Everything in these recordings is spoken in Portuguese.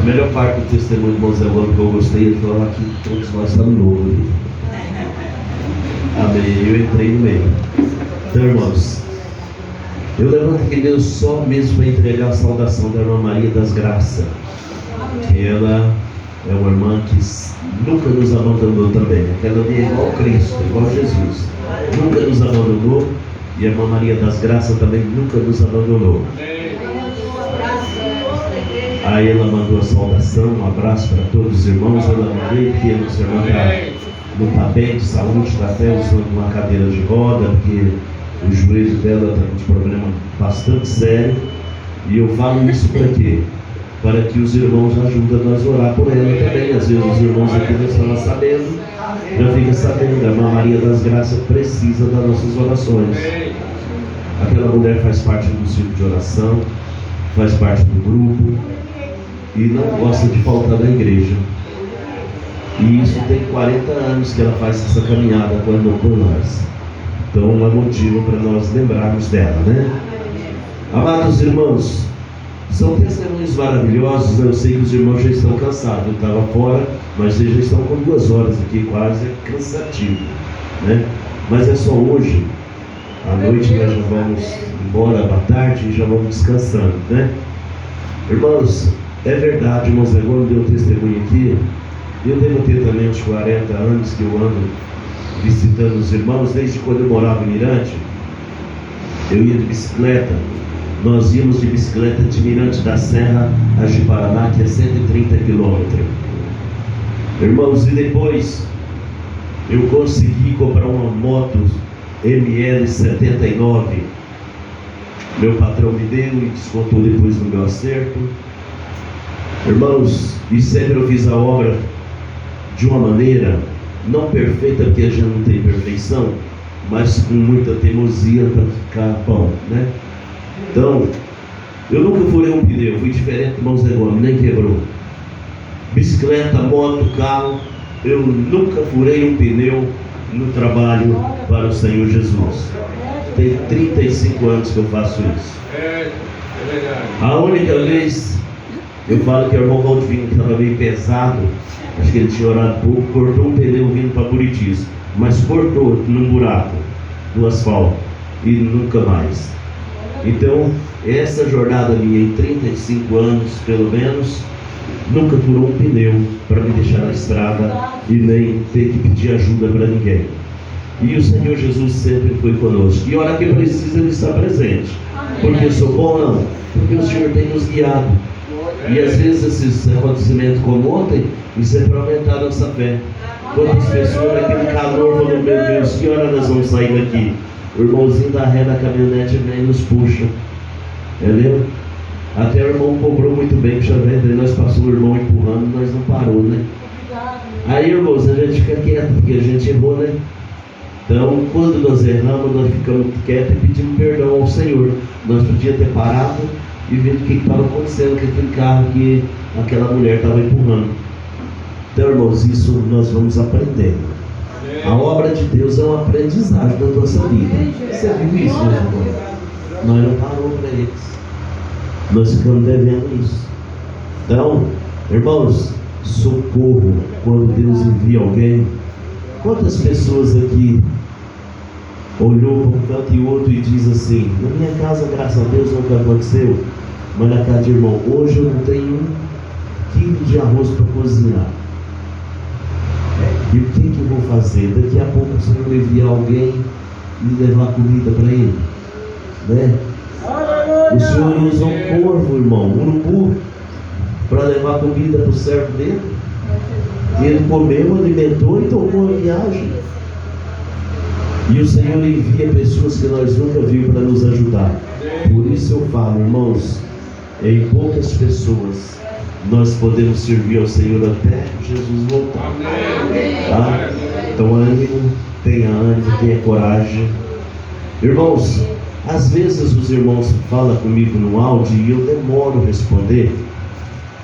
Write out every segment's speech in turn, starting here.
A melhor parte do testemunho do irmão Zé Gomes que eu gostei é falar que todos nós estamos novos ali. Amém. Eu entrei no meio. Então, irmãos, eu levanto aqui Deus só mesmo para entregar a saudação da irmã Maria das Graças. Ela é uma irmã que nunca nos abandonou também. Aquela ali é igual Cristo, igual Jesus. Nunca nos abandonou. E a irmã Maria das Graças também nunca nos abandonou. Aí ela mandou a saudação, um abraço para todos os irmãos. Ela mandei porque a nossa irmã não está bem de saúde, está até usando uma cadeira de roda, porque o joelho dela está com um problema bastante sério. E eu falo isso para quê? Para que os irmãos ajudem a nós a orar por ela também. Às vezes os irmãos aqui não estão sabendo, já fica sabendo. A irmã Maria das Graças precisa das nossas orações. Aquela mulher faz parte do círculo de oração, faz parte do grupo e não gosta de faltar na igreja. E isso tem 40 anos que ela faz essa caminhada com nós. Então é motivo para nós lembrarmos dela, né? Amados irmãos, são testemunhos maravilhosos. Eu sei que os irmãos já estão cansados. Eu estava fora, mas vocês já estão com 2 horas aqui, quase cansativo, né? Mas é só hoje. À noite nós já vamos embora, à tarde, e já vamos descansando, né? Irmãos, é verdade, irmão Zé Gomes deu testemunho aqui. Eu devo ter também uns 40 anos que eu ando visitando os irmãos. Desde quando eu morava em Mirante, eu ia de bicicleta. Nós íamos de bicicleta de Mirante da Serra a Ji-Paraná, que é 130 quilômetros. Irmãos, e depois eu consegui comprar uma moto ML79. Meu patrão me deu e descontou depois no meu acerto. Irmãos, e sempre eu fiz a obra de uma maneira não perfeita, porque a gente não tem perfeição, mas com muita teimosia para ficar bom, né? Então, eu nunca furei um pneu, fui diferente do irmão Zé Gomes, nem quebrou. Bicicleta, moto, carro, eu nunca furei um pneu no trabalho para o Senhor Jesus. Tem 35 anos que eu faço isso. A única vez, eu falo que o irmão Valdivino estava meio pesado, acho que ele tinha orado pouco, cortou um pneu vindo para Buritis, mas cortou num buraco do asfalto e nunca mais. Então, essa jornada minha em 35 anos, pelo menos, nunca furou um pneu para me deixar na estrada e nem ter que pedir ajuda para ninguém. E o Senhor Jesus sempre foi conosco. E a hora que precisa, Ele está presente. Porque eu sou bom, não. Porque o Senhor tem nos guiado. E às vezes esses acontecimentos como ontem, isso é para aumentar a nossa fé. Quantas pessoas naquele calor falam, meu Deus, que hora nós vamos sair daqui? O irmãozinho da ré da caminhonete vem e nos puxa. Entendeu? Até o irmão cobrou muito bem, puxa vida, nós passou o irmão empurrando, nós não parou, né? Aí, irmãos, a gente fica quieto, porque a gente errou, né? Então, quando nós erramos, nós ficamos quietos e pedimos perdão ao Senhor. Nós podíamos ter parado e ver o que estava acontecendo com aquele carro que aquela mulher estava empurrando. Então, irmãos, isso nós vamos aprendendo. A obra de Deus é um aprendizagem da nossa vida. Você viu isso, meus irmãos? Nós não paramos para eles. Nós ficamos devendo isso. Então, irmãos, socorro quando Deus envia alguém. Quantas pessoas aqui olhou para um canto e outro e diz assim: na minha casa, graças a Deus, nunca aconteceu, mas na casa de irmão, hoje eu não tenho 1 quilo de arroz para cozinhar. E o que eu vou fazer? Daqui a pouco o Senhor enviar alguém e levar comida para ele, né? O Senhor usa um corvo, irmão, um urubu, para levar comida para o servo dele. Ele comeu, alimentou e tomou a viagem. E o Senhor envia pessoas que nós nunca vimos para nos ajudar. Por isso eu falo, irmãos, em poucas pessoas nós podemos servir ao Senhor até Jesus voltar. Tá? Então ânimo, tenha coragem. Irmãos, às vezes os irmãos falam comigo no áudio e eu demoro a responder.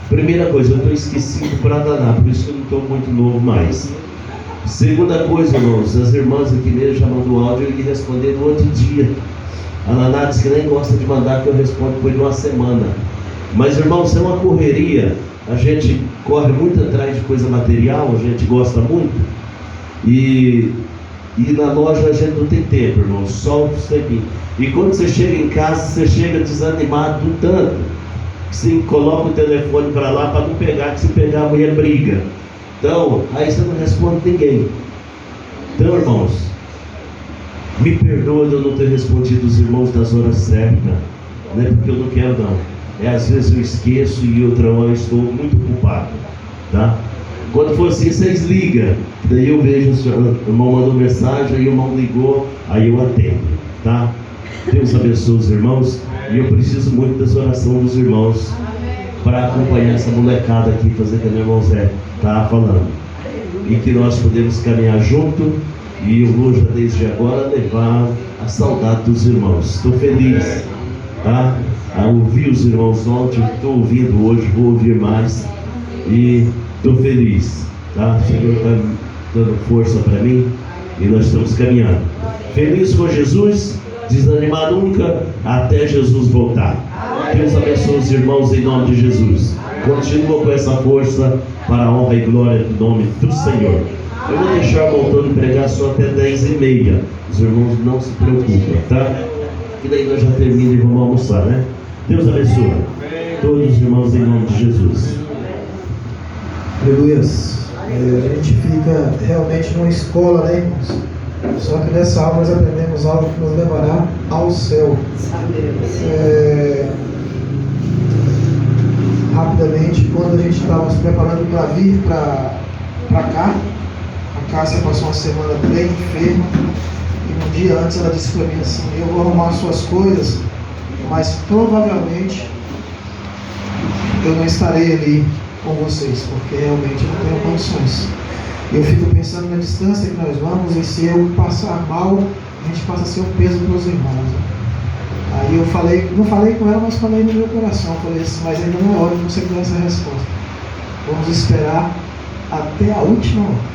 Primeira coisa, eu estou esquecido para danar, por isso que eu não estou muito novo mais. Segunda coisa, irmãos, as irmãs aqui mesmo já mandou áudio e responder no outro dia. A Naná diz que nem gosta de mandar, que eu respondo depois de uma semana. Mas, irmãos, é uma correria. A gente corre muito atrás de coisa material, a gente gosta muito. E na loja a gente não tem tempo, irmão, só o tempinho. E quando você chega em casa, você chega desanimado do tanto que você coloca o telefone para lá para não pegar, que se pegar a mulher briga. Então, aí você não responde ninguém. Então, irmãos, me perdoa de eu não ter respondido os irmãos das horas certas. Não é porque eu não quero, não. É, às vezes eu esqueço e outra hora eu estou muito ocupado, tá? Quando for assim, vocês ligam. Daí eu vejo, o irmão mandou mensagem, aí o irmão ligou, aí eu atendo, tá? Deus abençoe os irmãos. E eu preciso muito dessa oração dos irmãos para acompanhar essa molecada aqui, fazer o que o meu irmão Zé está falando. E que nós podemos caminhar junto. E eu vou já desde agora levar a saudade dos irmãos. Estou feliz, tá? A ouvir os irmãos ontem, estou ouvindo hoje, vou ouvir mais. E estou feliz, tá? O Senhor está dando força para mim e nós estamos caminhando. Feliz com Jesus, desanimar nunca, até Jesus voltar. Deus abençoe os irmãos em nome de Jesus. Continua com essa força para a honra e glória do nome do Senhor. Eu vou deixar voltando a pregar só até 10h30. Os irmãos não se preocupem, tá? E daí nós já terminamos e vamos almoçar, né? Deus abençoe todos os irmãos em nome de Jesus. Aleluia. A gente fica realmente numa escola, né, irmãos? Só que nessa aula nós aprendemos algo que nos levará ao céu. Rapidamente, quando a gente estava se preparando para vir para cá, a Cássia passou uma semana bem enferma. E um dia antes ela disse para mim assim: eu vou arrumar suas coisas, mas provavelmente eu não estarei ali com vocês, porque realmente eu não tenho condições. Eu fico pensando na distância que nós vamos, e se eu passar mal, a gente passa a ser um peso para os irmãos, né? Aí eu falei, não falei com ela, mas falei no meu coração, falei assim: mas ainda não é hora de você dar essa resposta. Vamos esperar até a última hora.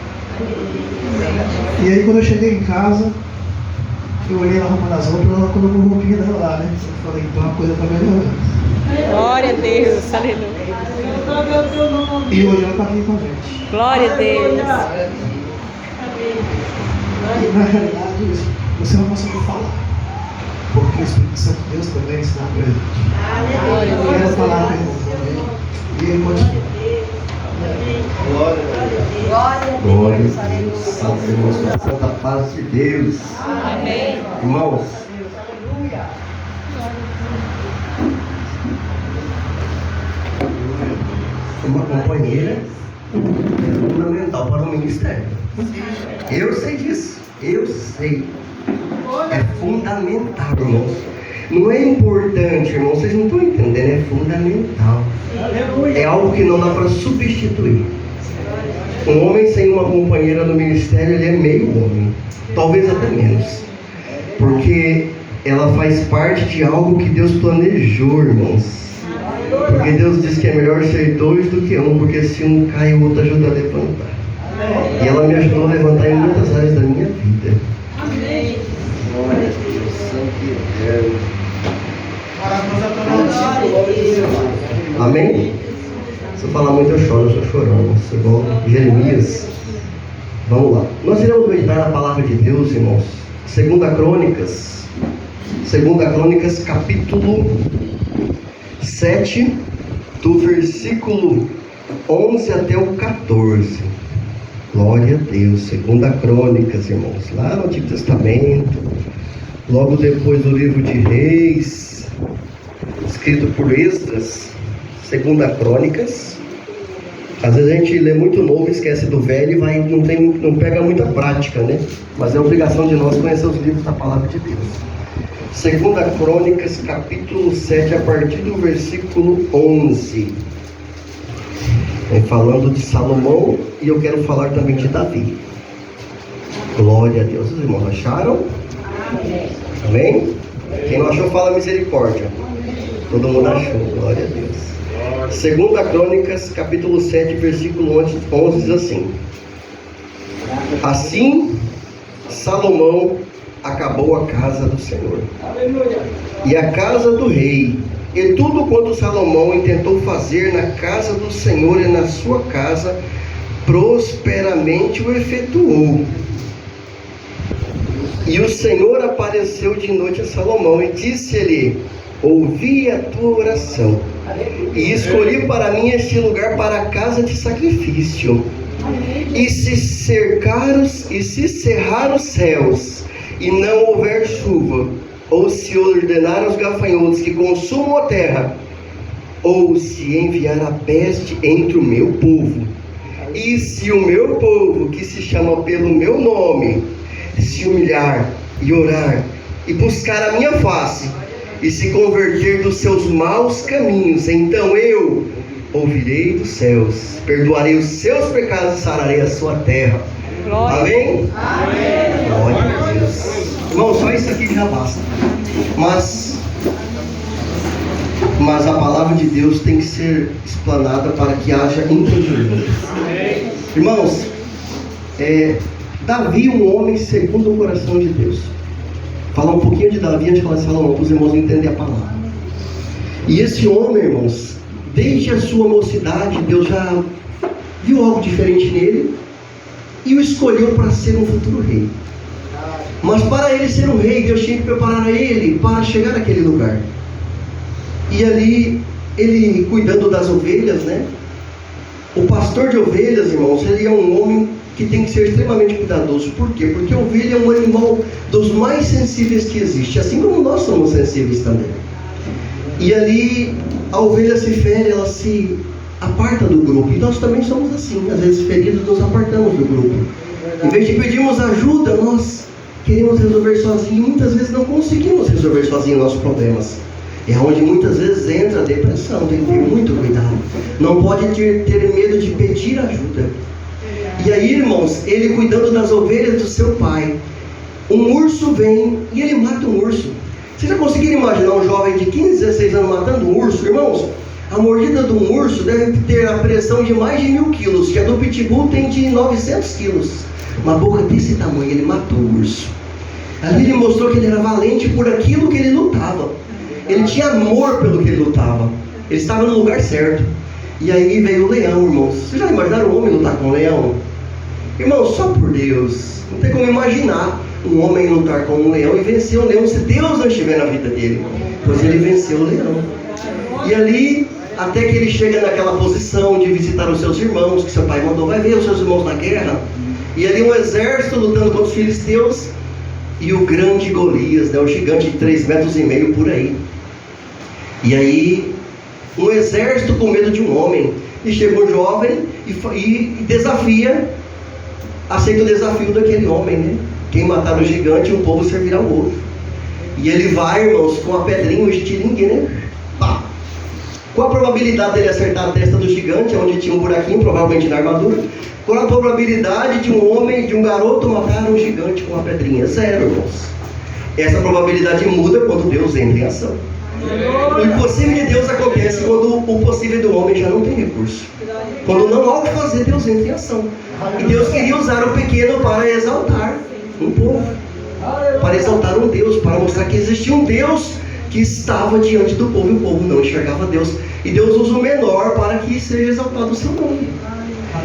E aí quando eu cheguei em casa, eu olhei na roupa das roupas, ela colocou a roupinha dela lá, né? Eu falei, então a coisa está melhorando. Glória a Deus, aleluia. E hoje ela está aqui com a gente. Glória a Deus. E na realidade, você não conseguiu falar, porque o Espírito Santo de Deus também está com a gente. Glória a Eu quero Deus. falar com ele. E ele continua. Glória a Deus. Sabemos com a santa paz de Deus. Amém. Irmãos, uma companheira é fundamental para o ministério. Eu sei disso. Eu sei. É fundamental, irmãos. Não é importante, irmãos. Vocês não estão entendendo. É fundamental. É algo que não dá para substituir. Um homem sem uma companheira no ministério, ele é meio homem, talvez até menos, porque ela faz parte de algo que Deus planejou, irmãos. Porque Deus diz que é melhor ser dois do que um, porque se um cai, o outro ajuda a levantar. E ela me ajudou a levantar em muitas áreas da minha vida. Amém. Glória a Deus, santo e eterno. Amém? Se eu falar muito eu choro, eu sou chorando. Igual Jeremias. Vamos lá. Nós iremos meditar na palavra de Deus, irmãos. 2 Crônicas, capítulo 7, do versículo 11 até o 14. Glória a Deus. 2 Crônicas, irmãos. Lá no Antigo Testamento. Logo depois do livro de Reis, escrito por Esdras. 2 Crônicas. Às vezes a gente lê muito novo, esquece do velho e não pega muita prática, né? Mas é obrigação de nós conhecer os livros da palavra de Deus. 2 Crônicas, capítulo 7, a partir do versículo 11. Falando de Salomão, e eu quero falar também de Davi. Glória a Deus. Os irmãos acharam? Amém? Quem não achou, fala misericórdia. Todo mundo achou. Glória a Deus. 2 Crônicas, capítulo 7, versículo 11 diz assim: assim Salomão acabou a casa do Senhor e a casa do rei, E tudo quanto Salomão intentou fazer na casa do Senhor e na sua casa, prosperamente o efetuou. E o Senhor apareceu de noite a Salomão e disse-lhe: ouvi a tua oração e escolhi para mim este lugar para a casa de sacrifício. E se cerrar os céus e não houver chuva, ou se ordenar aos gafanhotos que consumam a terra, ou se enviar a peste entre o meu povo, e se o meu povo, que se chama pelo meu nome, se humilhar e orar e buscar a minha face e se converter dos seus maus caminhos, então eu ouvirei dos céus, perdoarei os seus pecados e sararei a sua terra. Glória. Amém? Amém. Glória a Deus. Irmão, só isso aqui já basta. Mas a palavra de Deus tem que ser explanada para que haja entendimento. Irmãos, Davi, um homem segundo o coração de Deus. Falar um pouquinho de Davi antes de falar de Salomão, para os irmãos entenderem a palavra. E esse homem, irmãos, desde a sua mocidade, Deus já viu algo diferente nele e o escolheu para ser um futuro rei. Mas para ele ser um rei, Deus tinha que preparar ele para chegar naquele lugar. E ali, ele cuidando das ovelhas, né? O pastor de ovelhas, irmãos, ele é um homem que tem que ser extremamente cuidadoso. Por quê? Porque a ovelha é um animal dos mais sensíveis que existe, assim como nós somos sensíveis também. E ali, a ovelha se fere, ela se aparta do grupo. E nós também somos assim, às vezes feridos, nos apartamos do grupo. Em vez de pedirmos ajuda, nós queremos resolver sozinhos e muitas vezes não conseguimos resolver sozinhos nossos problemas. É onde muitas vezes entra a depressão. Tem que ter muito cuidado. Não pode ter medo de pedir ajuda. E aí, irmãos, ele cuidando das ovelhas do seu pai, um urso vem e ele mata um urso. Vocês já conseguiram imaginar um jovem de 15, 16 anos matando um urso? Irmãos, a mordida de um urso deve ter a pressão de mais de 1000 quilos, que a do pitbull tem de 900 quilos. Uma boca desse tamanho, ele matou o urso. Ali ele mostrou que ele era valente por aquilo que ele lutava. Ele tinha amor pelo que ele lutava. Ele estava no lugar certo. E aí veio o leão, irmãos. Vocês já imaginaram um homem lutar com um leão? Irmãos, só por Deus. Não tem como imaginar um homem lutar com um leão e vencer um leão se Deus não estiver na vida dele. Pois ele venceu o leão. E ali, até que ele chega naquela posição de visitar os seus irmãos, que seu pai mandou, vai ver os seus irmãos na guerra. E ali um exército lutando contra os filisteus. E o grande Golias, né, o gigante de 3,5 metros por aí. E aí, um exército com medo de um homem. E chega um jovem e desafia, aceita o desafio daquele homem, né? Quem matar o gigante, o povo servirá ao outro. E ele vai, irmãos, com a pedrinha, um estilingue, né? Pá! Qual a probabilidade dele acertar a testa do gigante, onde tinha um buraquinho, provavelmente na armadura? Qual a probabilidade de um homem, de um garoto matar um gigante com uma pedrinha? 0, irmãos. Essa probabilidade muda quando Deus entra em ação. O impossível de Deus acontece quando o possível do homem já não tem recurso. Quando não há o que fazer, Deus entra em ação. E Deus queria usar o pequeno para exaltar um povo, para exaltar um Deus, para mostrar que existia um Deus que estava diante do povo e o povo não enxergava Deus. E Deus usa o menor para que seja exaltado o seu nome.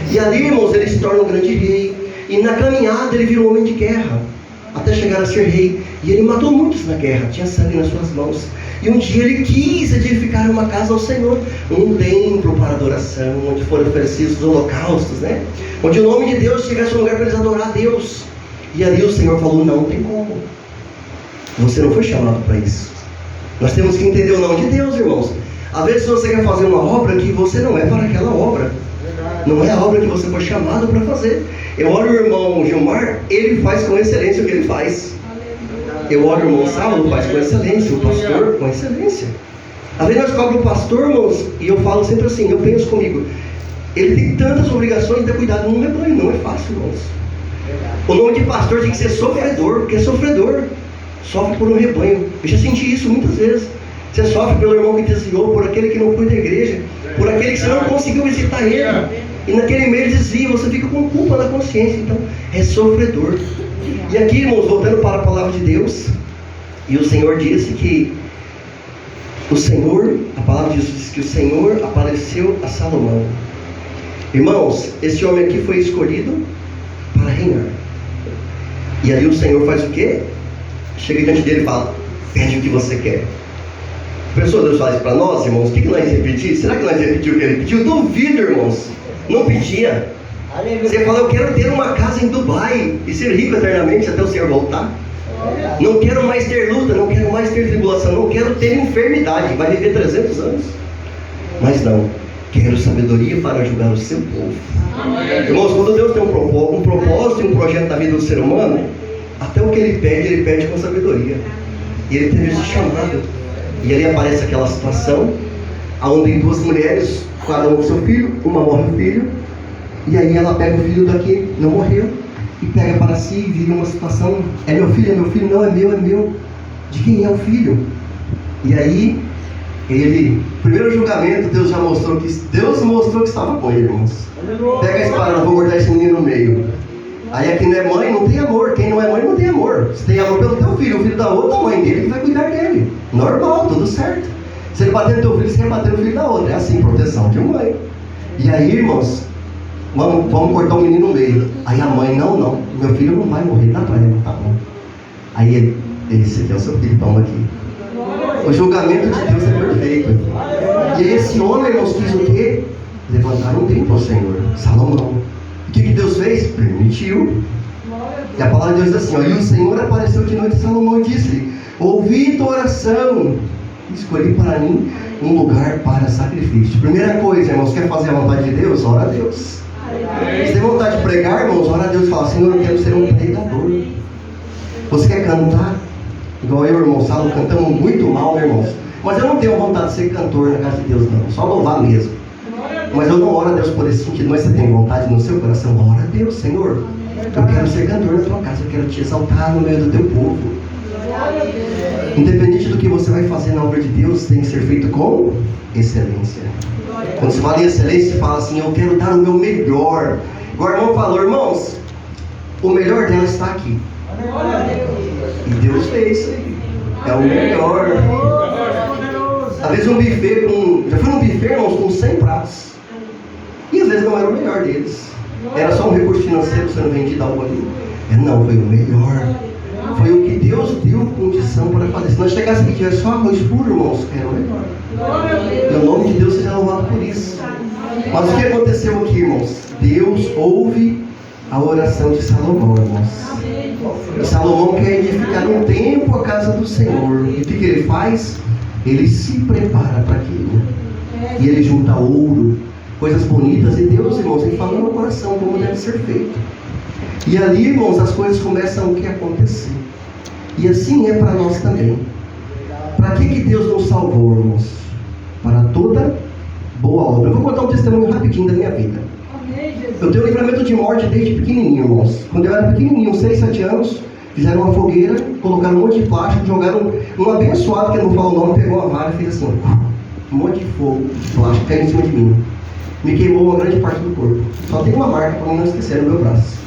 E ali, irmãos, ele se torna um grande rei. E na caminhada ele virou um homem de guerra, até chegar a ser rei. E ele matou muitos na guerra, tinha sangue nas suas mãos. E um dia ele quis edificar uma casa ao Senhor, um templo para adoração, onde foram oferecidos os holocaustos, né? Onde o nome de Deus tivesse um lugar para eles adorar a Deus. E ali o Senhor falou, não tem como. Você não foi chamado para isso. Nós temos que entender o nome de Deus, irmãos. Às vezes você quer fazer uma obra que você não é para aquela obra. Não é a obra que você foi chamado para fazer. Eu olho o irmão Gilmar, ele faz com excelência o que ele faz. Eu olho o irmão Saulo, faz com excelência. O pastor, com excelência. Às vezes nós cobramos o pastor, irmãos, e eu falo sempre assim, eu penso comigo, ele tem tantas obrigações de cuidar de um rebanho, não é fácil, irmãos. O nome de pastor tem que ser sofredor, porque é sofredor. Sofre por um rebanho. Eu já senti isso muitas vezes. Você sofre pelo irmão que desviou, por aquele que não foi da igreja, por aquele que você não conseguiu visitar ele. E naquele mês desvia, você fica com culpa na consciência. Então, é sofredor. E aqui, irmãos, voltando para a palavra de Deus, e o Senhor disse que o Senhor, a palavra de Deus diz que o Senhor apareceu a Salomão. Irmãos, esse homem aqui foi escolhido para reinar. E aí o Senhor faz o quê? Chega diante dele e fala: pede o que você quer. Pensou Deus faz para nós, irmãos? O que nós ia pedir? Será que nós ia pedir o que ele pediu? Duvido, irmãos. Não pedia. Você fala: eu quero ter uma casa em Dubai e ser rico eternamente até o Senhor voltar. Não quero mais ter luta, não quero mais ter tribulação, não quero ter enfermidade. Vai viver 300 anos. Mas não, quero sabedoria para julgar o seu povo. Irmãos, quando Deus tem um propósito e um projeto na vida do ser humano, até o que ele pede com sabedoria. E ele teve esse chamado. E ali aparece aquela situação onde duas mulheres, cada uma com seu filho, uma morre o filho, e aí ela pega o filho daqui, não morreu, e pega para si e vira uma situação: é meu filho, não, é meu. De quem é o filho? E aí, primeiro julgamento, Deus mostrou que estava com ele, irmãos. Pega a espada, eu vou cortar esse menino no meio. Aí aqui não é mãe, não tem amor. Quem não é mãe, não tem amor. Se tem amor pelo teu filho, o filho da outra, a mãe dele que vai cuidar dele. Normal, tudo certo. Se ele bater no teu filho, você vai bater no filho da outra. É assim, proteção de mãe. E aí, irmãos, vamos cortar o menino no meio. Aí a mãe: não, meu filho não vai morrer, dá pra ele, tá bom. Aí esse aqui é o seu filho, toma aqui. O julgamento de Deus é perfeito. E aí esse homem, irmãos, quis o quê? Levantar um templo ao Senhor, Salomão. O que Deus fez? Permitiu. E a palavra de Deus diz assim: ó, e o Senhor apareceu de noite a Salomão e disse: ouvi tua oração, escolhi para mim um lugar para sacrifício. Primeira coisa, irmãos, quer fazer a vontade de Deus? Ora a Deus. Se tem vontade de pregar, irmãos, ora a Deus e fala: Senhor, eu quero ser um pregador. Você quer cantar? Igual eu e o irmão Salo, cantamos muito mal, né, irmãos? Mas eu não tenho vontade de ser cantor na casa de Deus, não. Só louvar mesmo. Mas eu não oro a Deus por esse sentido. Mas você tem vontade no seu coração? Ora a Deus: Senhor, eu quero ser cantor na tua casa, eu quero te exaltar no meio do teu povo. Independente do que você vai fazer na obra de Deus, tem que ser feito com excelência. Quando se fala em excelência, se fala assim: eu quero dar o meu melhor. Igual o irmão falou: irmãos, o melhor dela está aqui. E Deus fez isso aí. É o melhor. Às vezes um buffet já fui num buffet, irmãos, com 100 pratos. E às vezes não era o melhor deles. Era só um recurso financeiro sendo vendido algo ali. Não, foi o melhor. Foi o que Deus deu condição para fazer. Se nós chegássemos aqui e tivesse só arroz puro, irmãos, era o melhor. No nome de Deus seja louvado por isso. Mas o que aconteceu aqui, irmãos? Deus ouve a oração de Salomão, irmãos. E Salomão quer edificar um templo à casa do Senhor. E o que ele faz? Ele se prepara para aquilo. E ele junta ouro, coisas bonitas. E Deus, irmãos, ele fala no coração como deve ser feito. E ali, irmãos, as coisas começam a acontecer. E assim é para nós também. Para que Deus nos salvou, irmãos? Para toda boa obra. Eu vou contar um testemunho rapidinho da minha vida. Eu tenho livramento de morte desde pequenininho, irmãos. Quando eu era pequenininho, 6, 7 anos, fizeram uma fogueira, colocaram um monte de plástico, jogaram um abençoado, que eu não falo o nome, pegou a vara e fez assim, um monte de fogo, de plástico, caiu em cima de mim. Me queimou uma grande parte do corpo. Só tem uma marca para mim não esquecer no meu braço.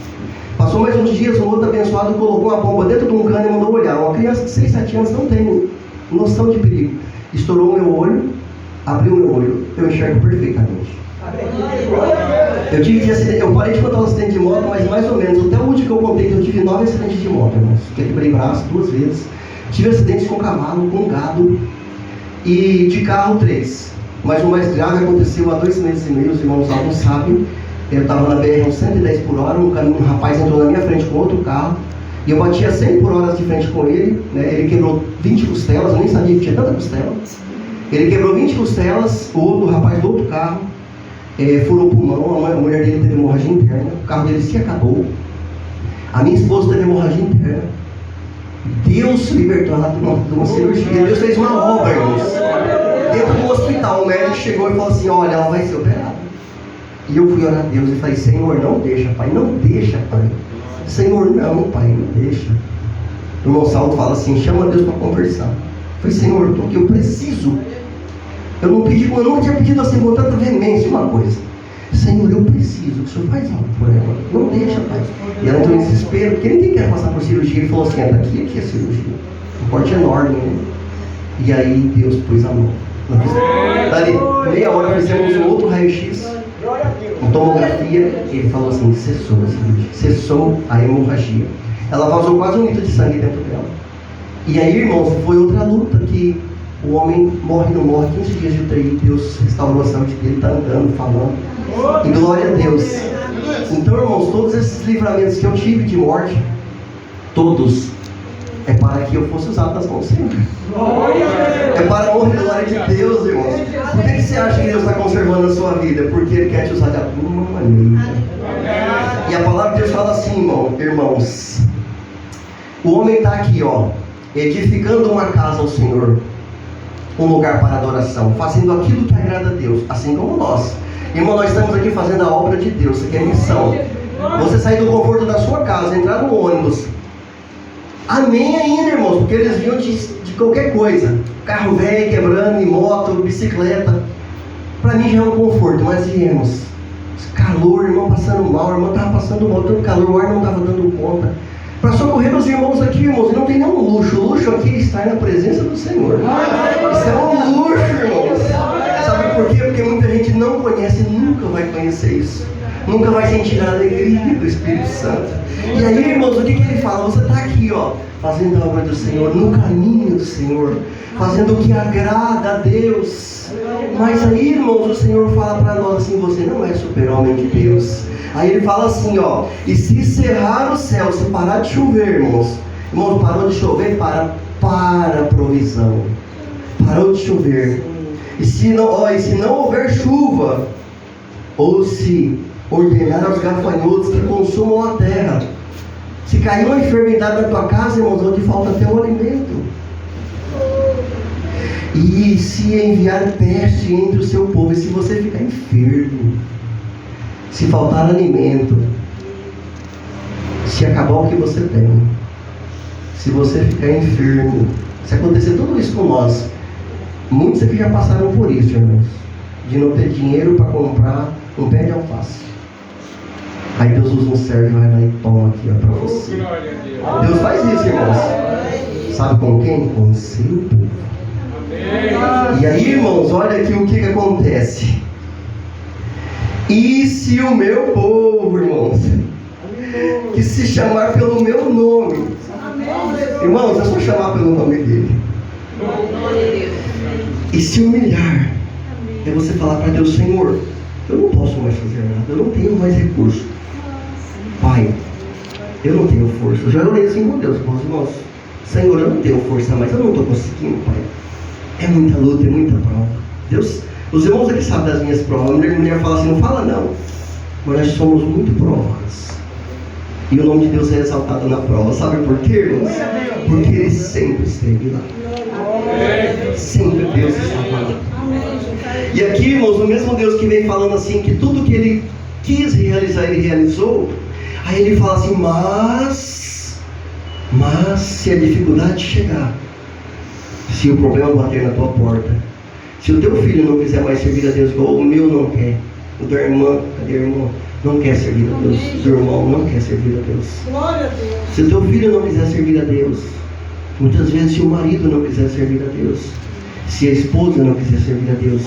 Passou mais uns dias, um outro abençoado colocou uma bomba dentro de um cano e mandou olhar. Uma criança de 6, 7 anos não tem noção de perigo. Estourou o meu olho, abriu o meu olho, eu enxergo perfeitamente. Eu tive acidente, eu parei de contar um acidente de moto, mas mais ou menos, até o último que eu contei, eu tive 9 acidentes de moto, irmãos. Quebrei braço 2 vezes. Tive acidentes com cavalo, com gado e de carro 3. Mas o mais grave aconteceu há 2 meses e meio, os irmãos alguns sabem. Eu estava na BR 110 por hora, um rapaz entrou na minha frente com outro carro. E eu batia 100 por hora de frente com ele, né? Ele quebrou 20 costelas, eu nem sabia que tinha tanta costela. Ele quebrou 20 costelas, o rapaz do outro carro furou o pulmão, a mulher dele teve hemorragia interna, o carro dele se acabou. A minha esposa teve hemorragia interna. Deus libertou ela de uma cirurgia. Deus fez uma obra, irmãos. Dentro do hospital, o médico chegou e falou assim: olha, ela vai ser operada. E eu fui orar a Deus e falei: Senhor, não deixa, Pai, não deixa, Pai. Senhor, não, Pai, não deixa. O irmão Saulo fala assim: chama Deus para conversar. Eu falei: Senhor, eu estou aqui, eu preciso. Eu não tinha pedido assim com tanta veemência uma coisa. Senhor, eu preciso, o Senhor faz algo por ela. Não deixa, Pai. E ela entrou em desespero, porque ninguém quer passar por cirurgia. Ele falou assim: aqui é cirurgia. Um corte enorme, né? E aí Deus pôs a mão. Dali meia hora fizemos um outro raio-x, uma tomografia, e ele falou assim, cessou a cirurgia, cessou a hemorragia. Ela vazou quase 1 litro de sangue dentro dela. E aí, irmãos, foi outra luta que o homem morre, não morre, 15 dias de UTI, Deus restaurou a saúde dele, está andando, falando. E glória a Deus. Então, irmãos, todos esses livramentos que eu tive de morte, todos, é para que eu fosse usado nas mãos do Senhor. É para a honra e glória de Deus, irmãos. Por que você acha que Deus está conservando a sua vida? Porque Ele quer te usar de alguma maneira. E a palavra de Deus fala assim, irmãos. O homem está aqui, edificando uma casa ao Senhor, um lugar para adoração, fazendo aquilo que agrada a Deus, assim como nós. Irmão, nós estamos aqui fazendo a obra de Deus, isso aqui é missão. Você sair do conforto da sua casa, entrar no ônibus. Amém ainda, irmãos, porque eles vinham de qualquer coisa. Carro velho, quebrando, moto, bicicleta. Para mim já é um conforto, mas viemos. Calor, irmão passando mal, irmão estava passando mal, tanto calor, o ar não estava dando conta. Para socorrer os irmãos aqui, irmãos, não tem nenhum luxo. O luxo aqui é estar na presença do Senhor. Isso é um luxo, irmãos. Sabe por quê? Porque muita gente não conhece e nunca vai conhecer isso. Nunca vai sentir a alegria do Espírito Santo. E aí, irmãos, o que ele fala? Você está aqui, fazendo a obra do Senhor, no caminho do Senhor, fazendo o que agrada a Deus. Mas aí, irmãos, o Senhor fala para nós assim, você não é super-homem de Deus. Aí ele fala assim, e se cerrar o céu, se parar de chover, irmãos, parou de chover, para a provisão. Parou de chover. E se não houver chuva, ou se ordenar aos gafanhotos que consumam a terra, se cair uma enfermidade na tua casa, irmãos, onde falta até o alimento, e se enviar peste entre o seu povo, e se você ficar enfermo, se faltar alimento, se acabar o que você tem, se você ficar enfermo, se acontecer tudo isso com nós, muitos aqui já passaram por isso, irmãos, de não ter dinheiro para comprar um pé de alface. Aí Deus usa um servo e vai lá e toma aqui para você. Deus faz isso, irmãos. Sabe com quem? Com o seu povo. E aí, irmãos, olha aqui o que acontece. E se o meu povo, irmãos, que se chamar pelo meu nome, irmãos, é só chamar pelo nome dele, e se humilhar, é você falar para Deus, Senhor, eu não posso mais fazer nada, eu não tenho mais recurso. Pai, eu não tenho força. Eu já orei assim com Deus, irmãos. Senhor, eu não tenho força, mas eu não estou conseguindo, Pai. É muita luta, é muita prova. Deus, os irmãos aqui sabem das minhas provas. A mulher fala assim, não fala não. Mas nós somos muito provados. E o nome de Deus é exaltado na prova. Sabe por quê, irmãos? Porque Ele sempre esteve lá. Sempre Deus está lá. E aqui, irmãos, o mesmo Deus que vem falando assim, que tudo que Ele quis realizar, Ele realizou. Aí Ele fala assim, mas se a dificuldade chegar, se o problema bater na tua porta, se o teu filho não quiser mais servir a Deus, igual o meu não quer, o da irmã, cadê a irmã? Não quer servir a Deus, o teu irmão não quer servir a Deus. Se o teu filho não quiser servir a Deus, muitas vezes se o marido não quiser servir a Deus, se a esposa não quiser servir a Deus,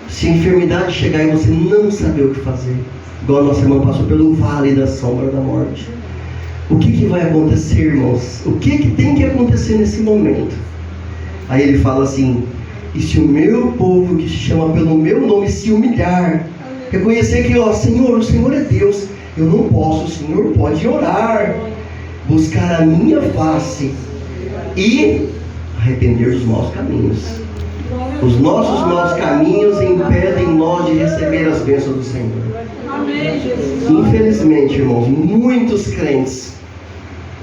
se a enfermidade chegar e você não saber o que fazer, igual a nossa irmã passou pelo vale da sombra da morte, o que vai acontecer, irmãos? O que tem que acontecer nesse momento? Aí ele fala assim, e se o meu povo que se chama pelo meu nome se humilhar, reconhecer que, Senhor, o Senhor é Deus, eu não posso, o Senhor pode orar, buscar a minha face e arrepender dos maus caminhos. Os nossos maus caminhos impedem nós de receber as bênçãos do Senhor. Infelizmente, irmãos, muitos crentes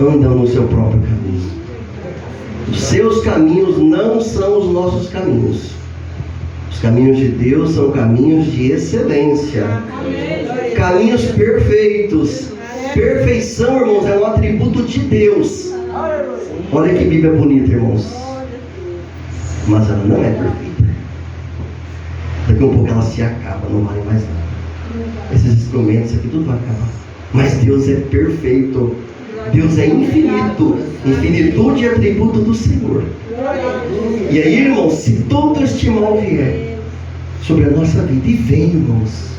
andam no seu próprio caminho. Os seus caminhos não são os nossos caminhos. Os caminhos de Deus são caminhos de excelência, caminhos perfeitos. Perfeição, irmãos, é um atributo de Deus. Olha que Bíblia bonita, irmãos. Mas ela não é perfeita. Daqui a um pouco ela se acaba, não vale mais nada. Esses instrumentos aqui, tudo vai acabar. Mas Deus é perfeito. Deus é infinito. Infinitude é atributo do Senhor. E aí, irmãos, se todo este mal vier sobre a nossa vida, e vem, irmãos,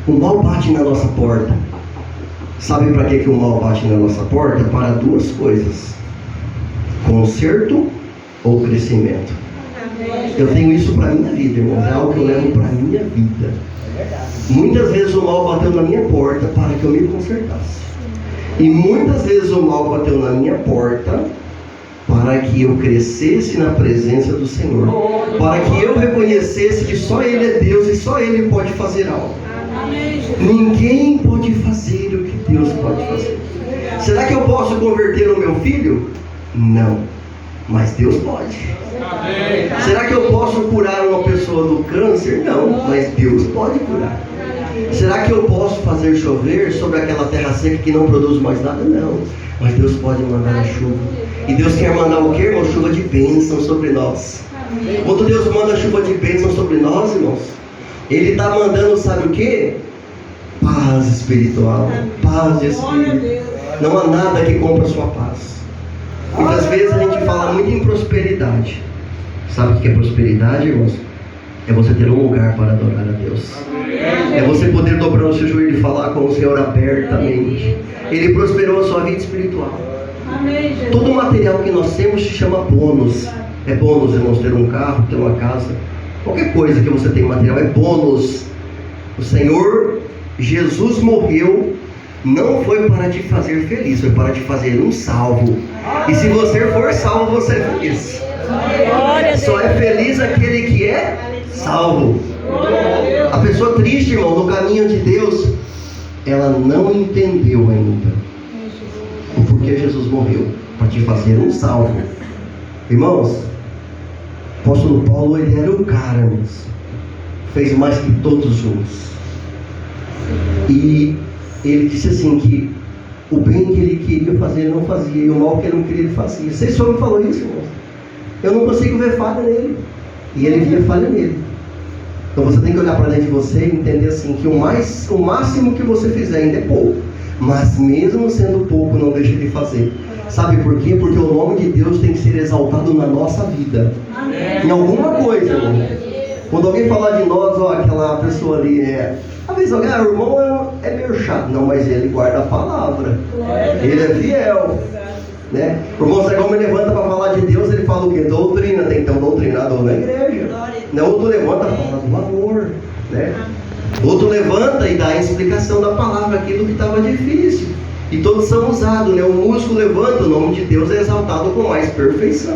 o mal bate na nossa porta. Sabe para que o mal bate na nossa porta? Para duas coisas: conserto ou crescimento. Eu tenho isso para a minha vida, irmãos. É algo que eu levo para a minha vida. Muitas vezes o mal bateu na minha porta para que eu me consertasse. E muitas vezes o mal bateu na minha porta para que eu crescesse na presença do Senhor. Para que eu reconhecesse que só Ele é Deus e só Ele pode fazer algo. Ninguém pode fazer o que Deus pode fazer. Será que eu posso converter o meu filho? Não. Mas Deus pode. Será que eu posso curar uma pessoa do câncer? Não. Mas Deus pode curar. Será que eu posso fazer chover sobre aquela terra seca que não produz mais nada? Não. Mas Deus pode mandar a chuva. E Deus quer mandar o quê, irmão? Chuva de bênção sobre nós. Quando Deus manda chuva de bênção sobre nós, irmãos, Ele está mandando, sabe o quê? Paz espiritual. Paz de espírito. Não há nada que compre a sua paz. Muitas vezes a gente fala muito em prosperidade. Sabe o que é prosperidade, irmãos? É você ter um lugar para adorar a Deus. É você poder dobrar o seu joelho e falar com o Senhor abertamente. Ele prosperou a sua vida espiritual. Todo material que nós temos se chama bônus. É bônus, irmãos, ter um carro, ter uma casa. Qualquer coisa que você tem material é bônus. O Senhor Jesus morreu, não foi para te fazer feliz, foi para te fazer um salvo. E se você for salvo, você é feliz. Só é feliz aquele que é salvo. A pessoa triste, irmão, no caminho de Deus, ela não entendeu ainda o porquê Jesus morreu, para te fazer um salvo. Irmãos, o apóstolo Paulo, ele era o cara, irmãos, fez mais que todos juntos. E ele disse assim que o bem que ele queria fazer ele não fazia, e o mal que ele não queria ele fazia. Vocês só me falou isso, irmão. Eu não consigo ver falha nele, e ele via falha nele. Então você tem que olhar para dentro de você e entender assim que o máximo que você fizer ainda é pouco, mas mesmo sendo pouco, não deixe de fazer. Sabe por quê? Porque o nome de Deus tem que ser exaltado na nossa vida. Em alguma coisa, irmão. Quando alguém falar de nós, ó, aquela pessoa ali às vezes alguém, o irmão é meio chato. Não, mas ele guarda a palavra. Ele é fiel. Né? O irmão Zé Gomes levanta para falar de Deus, ele fala o quê? Doutrina. Tem que ter um doutrinador na igreja. Não, outro levanta e fala do amor. Né? Outro levanta e dá a explicação da palavra, aquilo que estava difícil. E todos são usados, né? O músico levanta, o nome de Deus é exaltado com mais perfeição.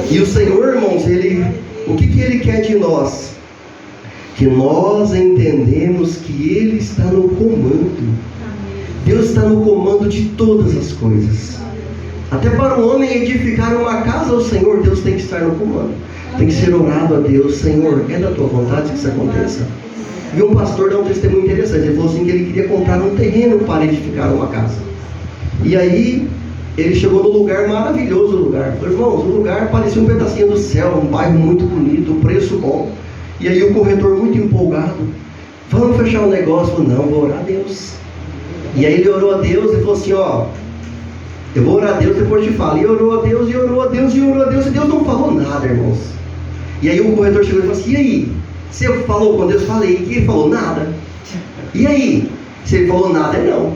E o Senhor, irmãos, o que Ele quer de nós? Que nós entendemos que Ele está no comando. Deus está no comando de todas as coisas. Até para o homem edificar uma casa ao Senhor, Deus tem que estar no comando. Tem que ser orado a Deus: Senhor, é da tua vontade que isso aconteça? E um pastor dá um testemunho interessante. Ele falou assim que ele queria comprar um terreno para edificar uma casa. E aí ele chegou no lugar, maravilhoso lugar. Falou: irmãos, o lugar parecia um pedacinho do céu, um bairro muito bonito, um preço bom. E aí o corretor, muito empolgado: vamos fechar o negócio. Falou: não, vou orar a Deus. E aí ele orou a Deus e falou assim: ó, eu vou orar a Deus, depois te falo. E orou a Deus, e orou a Deus, e orou a Deus, e Deus não falou nada, irmãos. E aí o corretor chegou e falou assim: e aí? Você falou com Deus? Falei. E ele falou nada. E aí? Se ele falou nada, é não.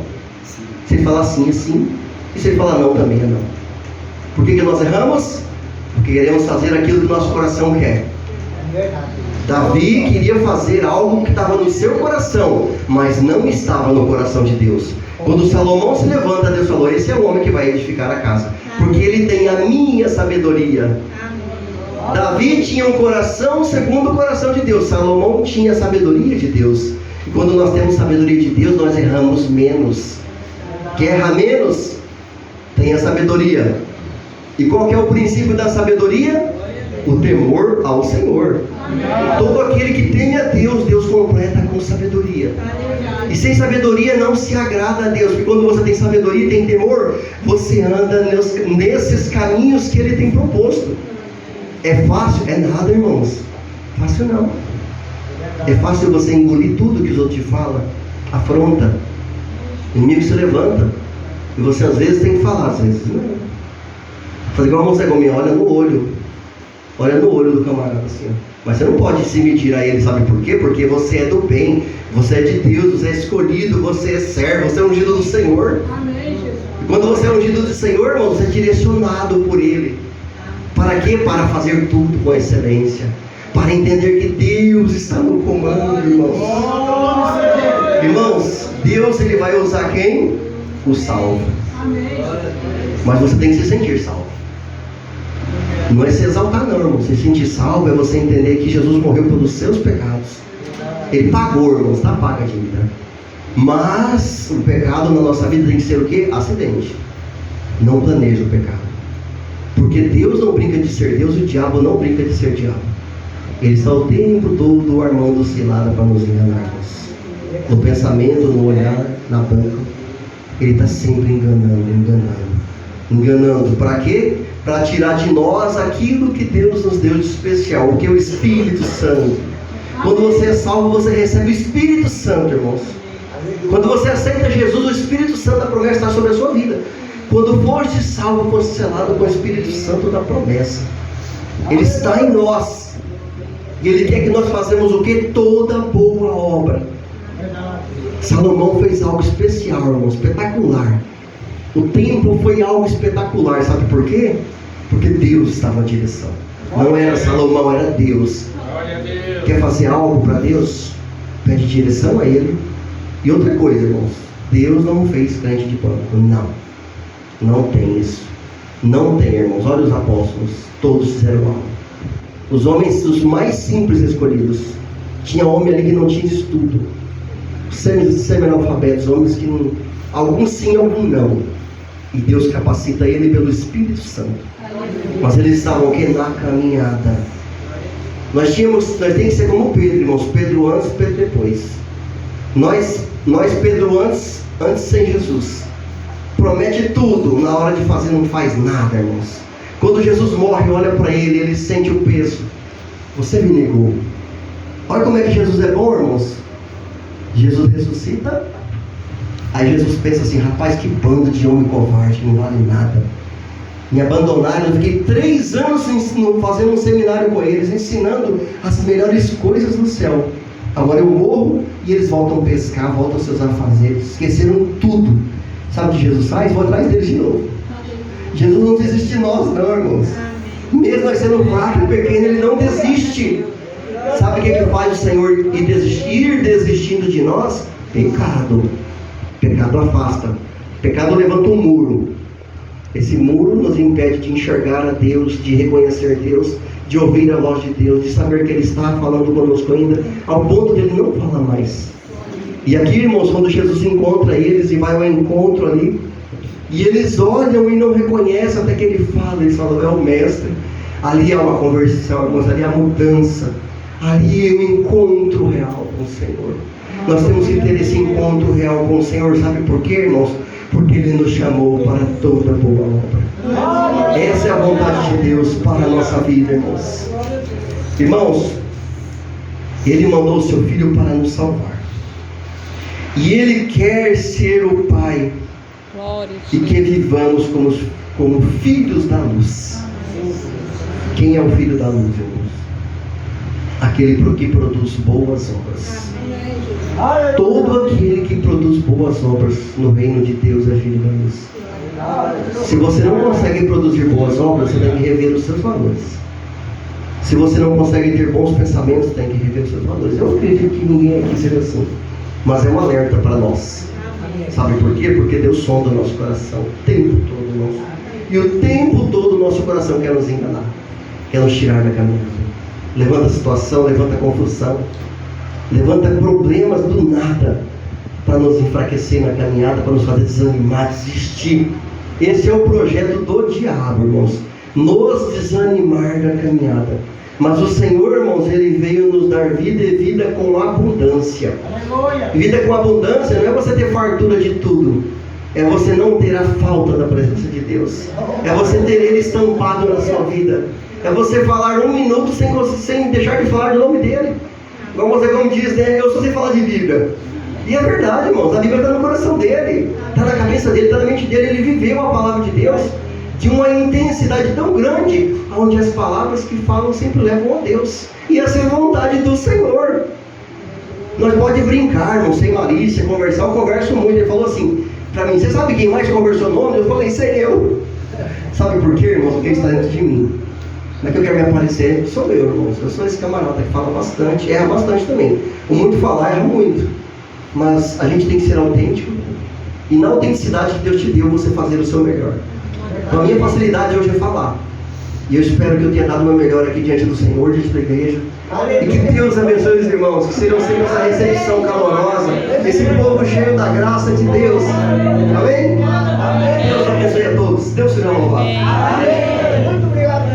Se ele falar sim, é sim. E se ele falar não, também é não. Por que nós erramos? Porque queremos fazer aquilo que o nosso coração quer. Davi queria fazer algo que estava no seu coração, mas não estava no coração de Deus. Quando Salomão se levanta, Deus falou: esse é o homem que vai edificar a casa, porque ele tem a minha sabedoria. Davi tinha um coração segundo o coração de Deus. Salomão tinha a sabedoria de Deus. E quando nós temos sabedoria de Deus, nós erramos menos. Quer errar menos? Tenha sabedoria. E qual que é o princípio da sabedoria? O temor ao Senhor. Todo aquele que teme a Deus, Deus completa com sabedoria. E sem sabedoria não se agrada a Deus. Porque quando você tem sabedoria e tem temor, você anda nesses caminhos que Ele tem proposto. É fácil? É nada, irmãos. Fácil não. É fácil você engolir tudo que os outros te falam. Afronta. O inimigo se levanta. E você às vezes tem que falar, às vezes não. Fazer igual a moça Gominha, olha no olho do camarada assim, ó. Mas você não pode se medir a ele, sabe por quê? Porque você é do bem, você é de Deus, você é escolhido, você é servo, você é ungido do Senhor. Amém, Jesus. E quando você é ungido do Senhor, irmão, você é direcionado por Ele. Para quê? Para fazer tudo com excelência. Para entender que Deus está no comando, irmãos. Irmãos, Deus ele vai usar quem? O salvo. Mas você tem que se sentir salvo. Não é se exaltar não, irmão. Se sentir salvo é você entender que Jesus morreu pelos seus pecados. Ele pagou, irmãos, está paga a dívida. Mas o pecado na nossa vida tem que ser o quê? Acidente. Não planeja o pecado. Porque Deus não brinca de ser Deus e o diabo não brinca de ser diabo. Ele está o tempo todo armando cilada para nos enganar. No pensamento, no olhar, na boca. Ele está sempre enganando. Para quê? Para tirar de nós aquilo que Deus nos deu de especial, o que é o Espírito Santo. Quando você é salvo, você recebe o Espírito Santo, irmãos. Quando você aceita Jesus, o Espírito Santo da promessa está sobre a sua vida. Quando foste salvo, foste selado com o Espírito Santo da promessa. Ele está em nós. E Ele quer que nós façamos o que? Toda boa obra. Salomão fez algo especial, irmão, espetacular. O templo foi algo espetacular, sabe por quê? Porque Deus estava na direção. Não era Salomão, era Deus. Quer fazer algo para Deus? Pede direção a Ele. E outra coisa, irmãos, Deus não fez crente de banco. Não tem isso. Não tem, irmãos. Olha os apóstolos, todos fizeram algo. Os homens, os mais simples escolhidos. Tinha homem ali que não tinha estudo. Semi-analfabetos, homens que não, alguns sim, alguns não. E Deus capacita ele pelo Espírito Santo. Mas eles estavam o quê? Na caminhada. Nós temos que ser como Pedro, irmãos. Pedro antes, Pedro depois. Nós Pedro antes sem Jesus. Promete tudo, na hora de fazer não faz nada, irmãos. Quando Jesus morre, olha para ele sente o peso. Você me negou. Olha como é que Jesus é bom, irmãos. Jesus ressuscita. Aí Jesus pensa assim, rapaz, que bando de homem covarde, não vale nada. Me abandonaram, eu fiquei 3 anos fazendo um seminário com eles, ensinando as melhores coisas do céu. Agora eu morro e eles voltam a pescar, voltam a seus afazeres, esqueceram tudo. Sabe o que Jesus faz? Vou atrás deles de novo. Jesus não desiste de nós não, irmãos. Mesmo nós sendo fraco e pequeno, Ele não desiste. Sabe o que faz o Senhor ir desistindo de nós? Pecado. Pecado afasta. Pecado levanta um muro. Esse muro nos impede de enxergar a Deus, de reconhecer Deus, de ouvir a voz de Deus, de saber que Ele está falando conosco ainda, ao ponto de Ele não falar mais. E aqui, irmãos, quando Jesus encontra eles e vai ao encontro ali, e eles olham e não reconhecem até que Ele fala, eles falam, é o Mestre. Ali há uma conversão, irmãos, ali há mudança, ali é um encontro real com o Senhor. Nós temos que ter esse encontro real com o Senhor, sabe por quê, irmãos? Porque Ele nos chamou para toda boa obra. Essa é a vontade de Deus para a nossa vida, irmãos. Irmãos, Ele mandou o Seu Filho para nos salvar. E Ele quer ser o Pai. E que vivamos como filhos da luz. Quem é o filho da luz, irmãos? Aquele que produz boas obras. Todo aquele que produz boas obras no reino de Deus é filho da luz. Se você não consegue produzir boas obras, você tem que rever os seus valores. Se você não consegue ter bons pensamentos, tem que rever os seus valores. Eu acredito que ninguém aqui seja assim, mas é um alerta para nós. Sabe por quê? Porque Deus sonda o nosso coração o tempo todo, nosso. E o tempo todo o nosso coração quer nos enganar, quer nos tirar da caminhada. Levanta a situação, levanta a confusão, levanta problemas do nada para nos enfraquecer na caminhada, para nos fazer desanimar, desistir. Esse é o projeto do diabo, irmãos, nos desanimar da caminhada. Mas o Senhor, irmãos, Ele veio nos dar vida e vida com abundância. Aleluia. Vida com abundância não é você ter fartura de tudo, é você não ter a falta da presença de Deus, é você ter Ele estampado na sua vida, é você falar 1 minuto sem deixar de falar do nome dele. Como diz, né? Eu só sei falar de Bíblia. E é verdade, irmãos, a Bíblia está no coração dele, está na cabeça dele, está na mente dele. Ele viveu a palavra de Deus de uma intensidade tão grande, onde as palavras que falam sempre levam a Deus. E essa é a vontade do Senhor. Nós pode brincar, irmão, sem malícia, conversar. Eu converso muito. Ele falou assim para mim: você sabe quem mais conversou no nome? Eu falei: sei eu. Sabe por quê, irmãos? Porque está dentro de mim. Não é que eu quero me aparecer, sou eu, irmãos. Eu sou esse camarada que fala bastante, erra bastante também. O muito falar, erra muito. Mas a gente tem que ser autêntico. E na autenticidade que Deus te deu, você fazer o seu melhor. Então a minha facilidade hoje é falar. E eu espero que eu tenha dado o meu melhor aqui diante do Senhor, diante da igreja. E que Deus abençoe os irmãos, que serão sempre essa recepção calorosa, esse povo cheio da graça de Deus. Amém? Deus abençoe a todos. Deus seja louvado. Muito obrigado.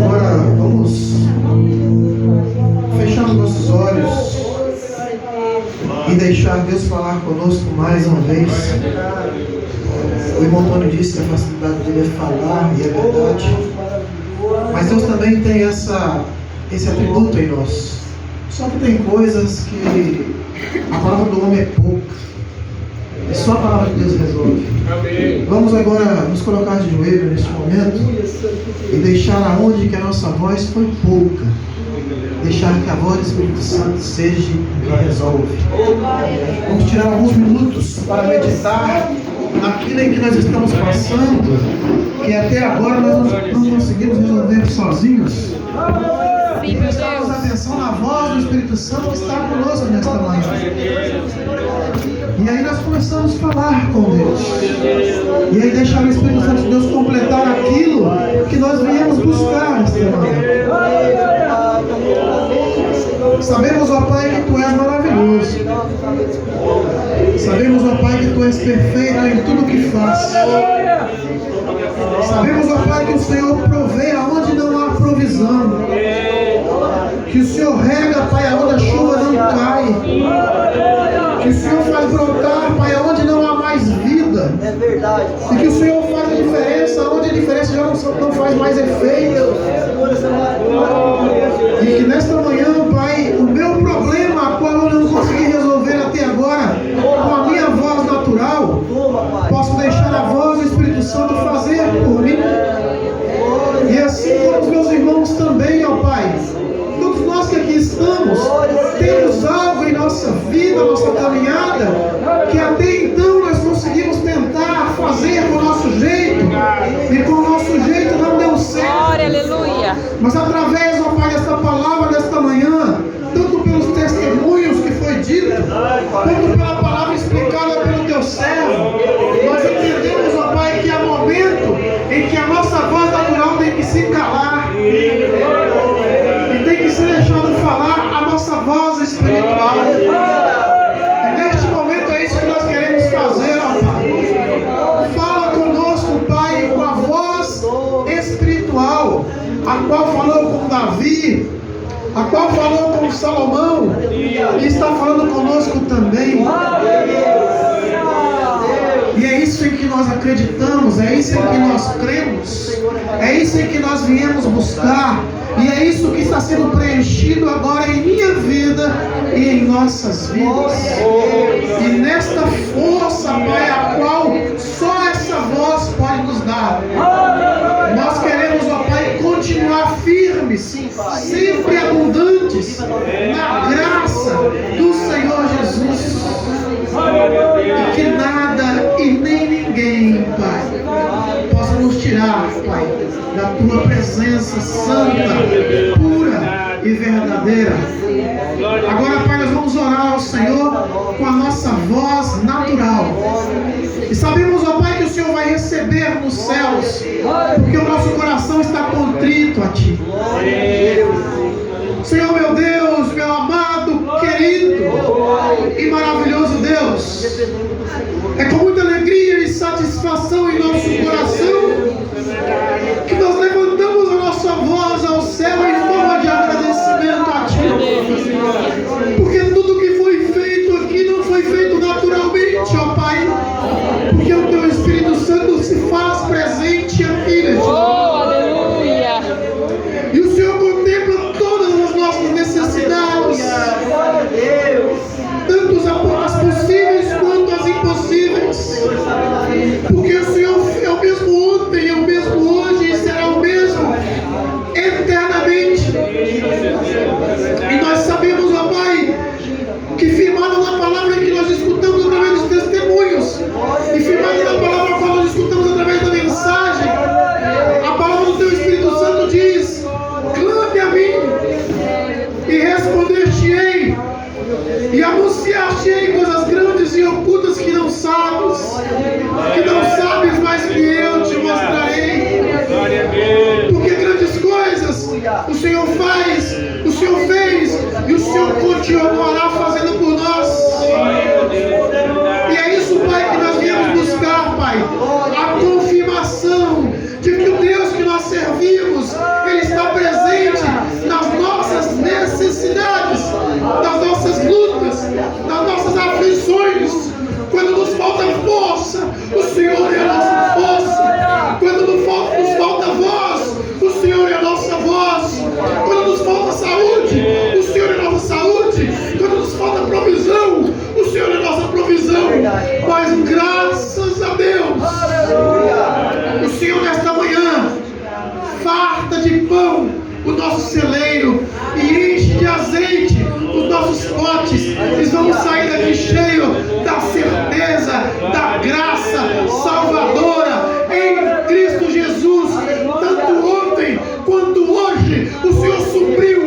Agora vamos fechar nossos olhos e deixar Deus falar conosco mais uma vez. O irmão Antônio disse que a facilidade dele é falar, e é verdade. Mas Deus também tem esse atributo em nós. Só que tem coisas que a palavra do homem é pouca. E só a palavra de Deus resolve. Vamos agora nos colocar de joelho neste momento e deixar aonde que a nossa voz foi pouca, deixar que a voz do Espírito Santo seja que resolve. Vamos tirar alguns minutos para meditar naquilo em que nós estamos passando, que até agora nós não conseguimos resolver sozinhos. E prestamos atenção na voz do Espírito Santo que está conosco nesta manhã. E aí nós começamos a falar com Deus. E aí deixar o Espírito Santo de Deus completar aquilo que nós viemos buscar nesta manhã. Sabemos, ó Pai, que Tu és maravilhoso. Sabemos, ó Pai, que Tu és perfeito em tudo que faz. Sabemos, ó Pai, que o Senhor provê aonde não há provisão. Que o Senhor rega, Pai, aonde a chuva não cai. Que o Senhor faz brotar, Pai, aonde não há mais vida. É verdade. E que o Senhor faz a diferença onde a diferença já não faz mais efeito. E que nesta manhã, Pai, o meu problema, a qual eu não consegui resolver até agora, com a minha voz natural, posso deixar a voz do Espírito Santo fazer por mim. E assim como os meus irmãos também, ó Pai, todos nós que aqui estamos, temos algo em nossa vida, nossa caminhada, que até então nós conseguimos tentar fazer com o nosso jeito, e com o nosso jeito não deu certo. Glória, aleluia. Mas através, ó Pai, desta palavra desta manhã, tanto pelos testemunhos que foi dito, quanto pela palavra explicada pelo Teu servo, nós entendemos, ó Pai, que há momento em que a nossa voz natural tem que se calar e tem que ser deixado falar a nossa voz espiritual. E neste momento é isso que nós queremos fazer, ó Pai. Fala conosco, Pai, com a voz espiritual, a qual falou com Davi, a qual falou com Salomão, e está falando conosco também. E é isso em que nós acreditamos, é isso em que nós cremos, é isso em que nós viemos buscar, e é isso que está sendo preenchido agora em minha vida e em nossas vidas. E nesta força, Pai, a qual só essa voz pode nos dar, nós queremos, ó Pai, continuar firmes, sempre abundantes na graça do Senhor Jesus. E que nada e nem ninguém, Pai, possa nos tirar, Pai, da Tua presença santa, pura e verdadeira. Agora, Pai, nós vamos orar ao Senhor com a nossa voz natural. E sabemos, ó Pai, que o Senhor vai receber nos céus, porque o nosso coração está contrito a Ti. Senhor, meu Deus, meu amado, querido e maravilhoso Deus, é com muita alegria e satisfação em nosso coração que nós levantamos a nossa voz ao céu em forma de agradecimento a Ti, porque tudo que foi feito aqui não foi feito naturalmente, ó Pai, porque o Teu Espírito Santo se faz presente aqui neste lugar. E o Senhor contempla todas as nossas necessidades. nosso celeiro e enche de azeite os nossos potes. Eles vão sair daqui cheio da certeza, da graça salvadora em Cristo Jesus. Tanto ontem quanto hoje, o Senhor supriu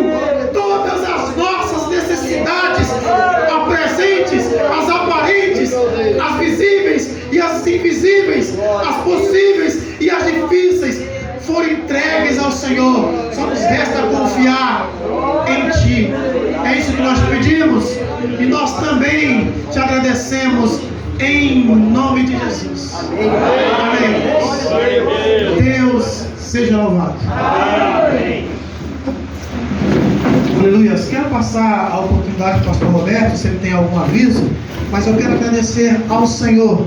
todas as nossas necessidades, as presentes, as aparentes, as visíveis e as invisíveis, as possíveis e as difíceis, foram entregues ao Senhor. Só nos resta confiar em Ti. É isso que nós pedimos e nós também te agradecemos em nome de Jesus. Amém. Deus seja louvado. Amém. Aleluia. Quero passar a oportunidade para o pastor Roberto, se ele tem algum aviso, mas eu quero agradecer ao Senhor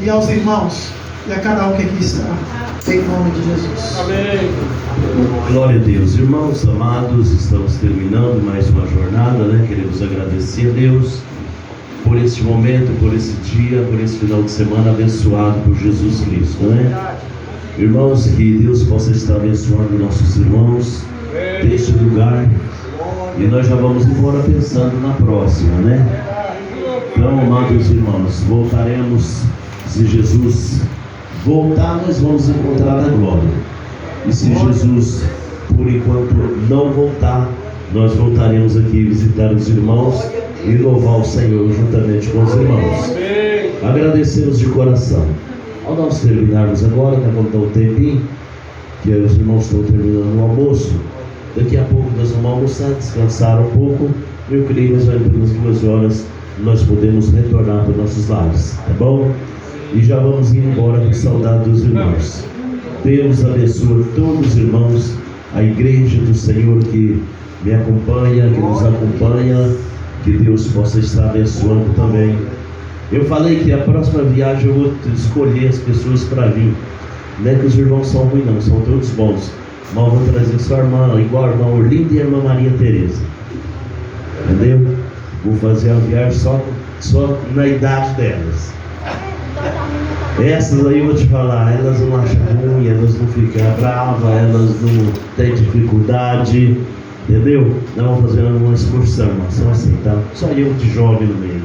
e aos irmãos e a cada um que aqui está, em nome de Jesus. Amém. Glória a Deus. Irmãos amados, estamos terminando mais uma jornada, né? Queremos agradecer a Deus por este momento, por esse dia, por esse final de semana abençoado por Jesus Cristo, né? Irmãos, que Deus possa estar abençoando nossos irmãos deste lugar. E nós já vamos embora pensando na próxima, né? Então, amados irmãos, voltaremos, se Jesus voltar, nós vamos encontrar a glória. E se Jesus, por enquanto, não voltar, nós voltaremos aqui visitar os irmãos e louvar o Senhor juntamente com os irmãos. Agradecemos de coração. Ao nós terminarmos agora, né, vamos dar um tempinho, que os irmãos estão terminando o almoço. Daqui a pouco nós vamos almoçar, descansar um pouco. Eu creio que pelas 2 horas nós podemos retornar para nossos lares, tá bom? E já vamos ir embora com saudade dos irmãos. Deus abençoe todos os irmãos, a igreja do Senhor que me acompanha, que nos acompanha, que Deus possa estar abençoando também. Eu falei que a próxima viagem eu vou escolher as pessoas para vir. Não é que os irmãos são ruins, não, são todos bons. Mas eu vou trazer sua irmã, igual a irmã Orlinda e a irmã Maria Tereza. Entendeu? Vou fazer a viagem só na idade delas. Essas aí eu vou te falar, elas não acham ruim, elas não ficam bravas, elas não têm dificuldade, entendeu? Nós vamos fazer uma excursão, mas só assim, tá? Só eu te jogo no meio,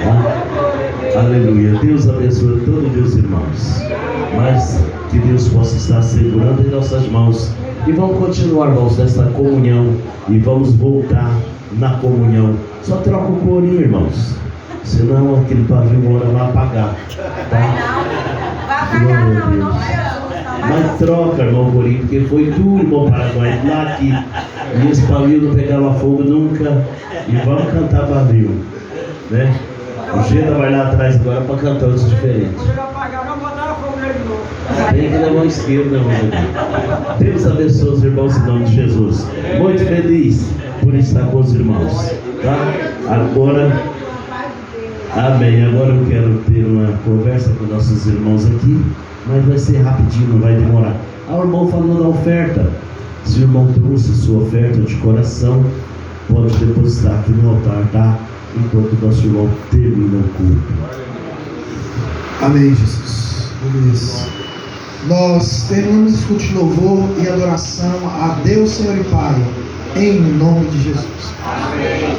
tá? Aleluia. Deus abençoe todos meus irmãos, mas que Deus possa estar segurando em nossas mãos e vamos continuar, irmãos, nessa comunhão e vamos voltar na comunhão. Só troca o corinho, irmãos, senão aquele pavio agora vai apagar, tá? Mas troca, irmão Corinho, porque foi duro, irmão Paraguai, lá aqui. E esse pavio não pegava fogo nunca. E vamos cantar pavio, né? O Geda vai lá atrás agora para cantar outros diferentes. Tem que levar a esquerda, irmão. Deus abençoe os irmãos em nome de Jesus. Muito feliz por estar com os irmãos, tá? Agora, amém. Agora eu quero ter uma conversa com nossos irmãos aqui, mas vai ser rapidinho, não vai demorar. O irmão falou da oferta. Se o irmão trouxe sua oferta de coração, pode depositar aqui no altar, tá? Enquanto o nosso irmão termina o culto. Amém, Jesus. Beleza. Nós terminamos esse culto de louvor e adoração a Deus, Senhor e Pai, em nome de Jesus. Amém.